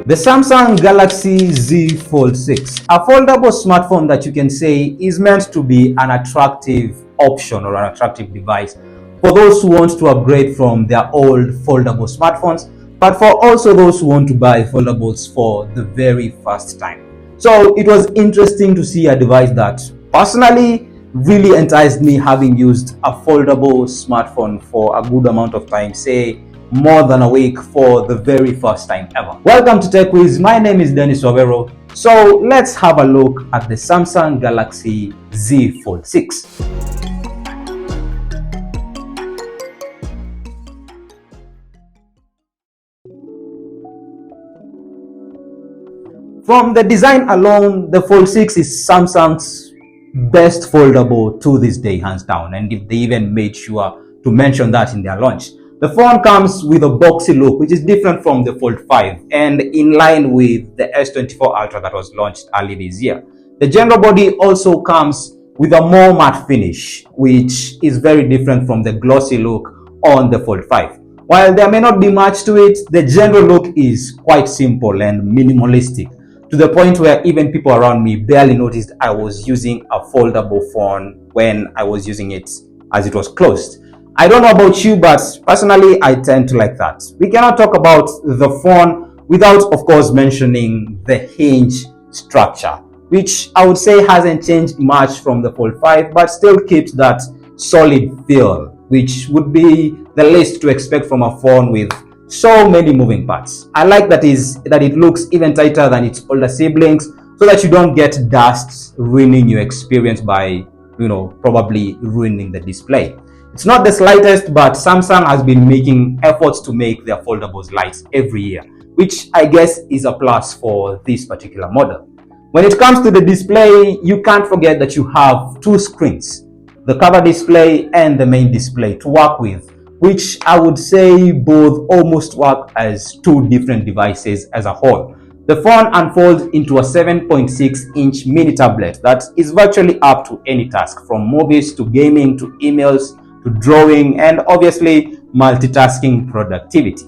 The Samsung Galaxy Z Fold 6, a foldable smartphone that you can say is meant to be an attractive option or an attractive device for those who want to upgrade from their old foldable smartphones, but for also those who want to buy foldables for the very first time. So it was interesting to see a device that personally really enticed me, having used a foldable smartphone for a good amount of time, say more than a week, for the very first time ever. Welcome to Techweez. My name is Dennis Wavero. So let's have a look at the Samsung Galaxy Z Fold 6. From the design alone, the Fold 6 is Samsung's best foldable to this day, hands down, and if they even made sure to mention that in their launch. The phone comes with a boxy look, which is different from the Fold 5 and in line with the S24 Ultra that was launched early this year. The general body also comes with a more matte finish, which is very different from the glossy look on the Fold 5. While there may not be much to it, the general look is quite simple and minimalistic, to the point where even people around me barely noticed I was using a foldable phone when I was using it as it was closed. I don't know about you, but personally, I tend to like that. We cannot talk about the phone without, of course, mentioning the hinge structure, which I would say hasn't changed much from the Fold 5, but still keeps that solid feel, which would be the least to expect from a phone with so many moving parts. I like that it looks even tighter than its older siblings, so that you don't get dust ruining your experience by, probably ruining the display. It's not the slightest, but Samsung has been making efforts to make their foldables light every year, which I guess is a plus for this particular model. When it comes to the display, you can't forget that you have two screens, the cover display and the main display, to work with, which I would say both almost work as two different devices as a whole. The phone unfolds into a 7.6-inch mini tablet that is virtually up to any task, from movies to gaming to emails to drawing and obviously multitasking productivity.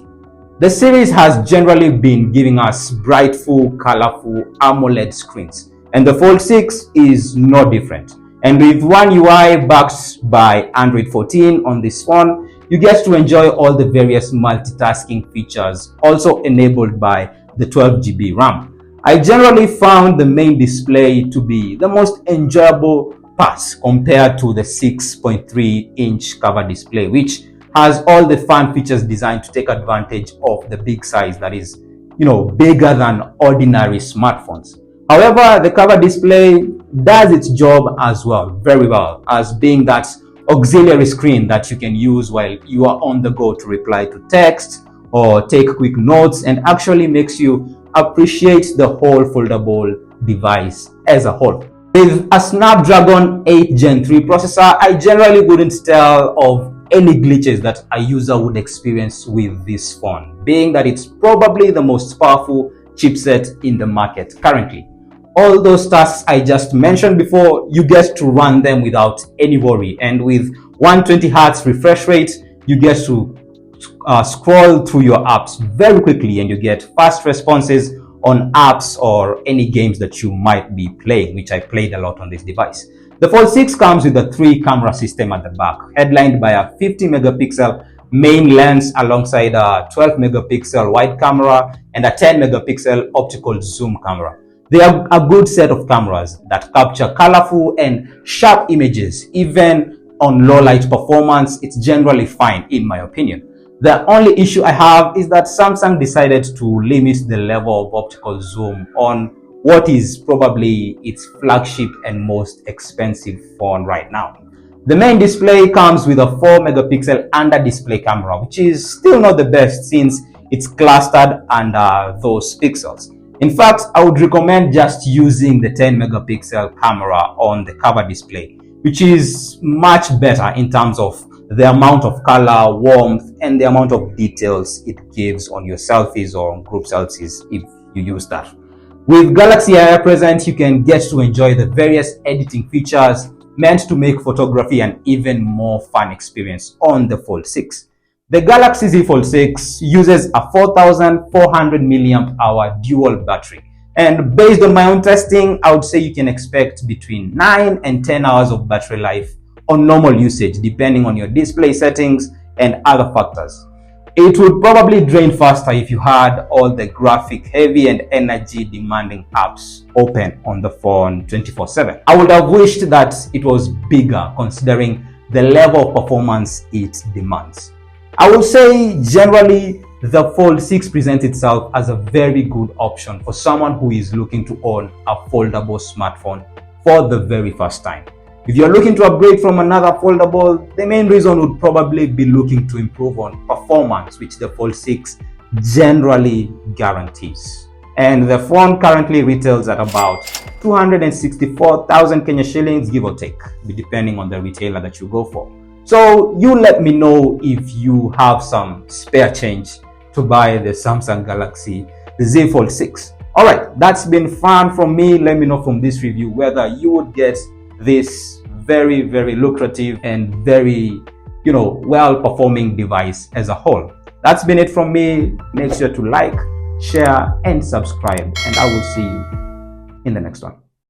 The series has generally been giving us brightful, colorful AMOLED screens, and the Fold 6 is no different. And with One UI backed by Android 14 on this phone, you get to enjoy all the various multitasking features, also enabled by the 12GB RAM. I generally found the main display to be the most enjoyable part compared to the 6.3-inch cover display, which has all the fun features designed to take advantage of the big size that is, bigger than ordinary smartphones. However, the cover display does its job as well, very well, as being that auxiliary screen that you can use while you are on the go to reply to text or take quick notes, and actually makes you appreciate the whole foldable device as a whole. With a Snapdragon 8 Gen 3 processor, I generally wouldn't tell of any glitches that a user would experience with this phone, being that it's probably the most powerful chipset in the market currently. All those tasks I just mentioned before, you get to run them without any worry, and with 120Hz refresh rate, you get to scroll through your apps very quickly, and you get fast responses on apps or any games that you might be playing, which I played a lot on this device. The Fold 6 comes with a 3-camera system at the back, headlined by a 50-megapixel main lens alongside a 12-megapixel wide camera and a 10-megapixel optical zoom camera. They are a good set of cameras that capture colorful and sharp images. Even on low light performance, it's generally fine in my opinion. The only issue I have is that Samsung decided to limit the level of optical zoom on what is probably its flagship and most expensive phone right now. The main display comes with a 4-megapixel under-display camera, which is still not the best since it's clustered under those pixels. In fact, I would recommend just using the 10-megapixel camera on the cover display, which is much better in terms of the amount of color, warmth, and the amount of details it gives on your selfies or on group selfies if you use that. With Galaxy AI present, you can get to enjoy the various editing features meant to make photography an even more fun experience on the Fold 6. The Galaxy Z Fold 6 uses a 4,400 milliamp hour dual battery. And based on my own testing, I would say you can expect between 9 and 10 hours of battery life on normal usage, depending on your display settings and other factors. It would probably drain faster if you had all the graphic heavy and energy demanding apps open on the phone 24/7. I would have wished that it was bigger considering the level of performance it demands. I would say generally the Fold 6 presents itself as a very good option for someone who is looking to own a foldable smartphone for the very first time. If you're looking to upgrade from another foldable, the main reason would probably be looking to improve on performance, which the Fold 6 generally guarantees. And the phone currently retails at about 264,000 Kenya shillings, give or take, depending on the retailer that you go for. So you let me know if you have some spare change to buy the Samsung Galaxy Z Fold 6. Alright, that's been fun from me. Let me know from this review whether you would get this very, very lucrative and very, well performing device as a whole. That's been it from me. Make sure to like, share and subscribe, and I will see you in the next one.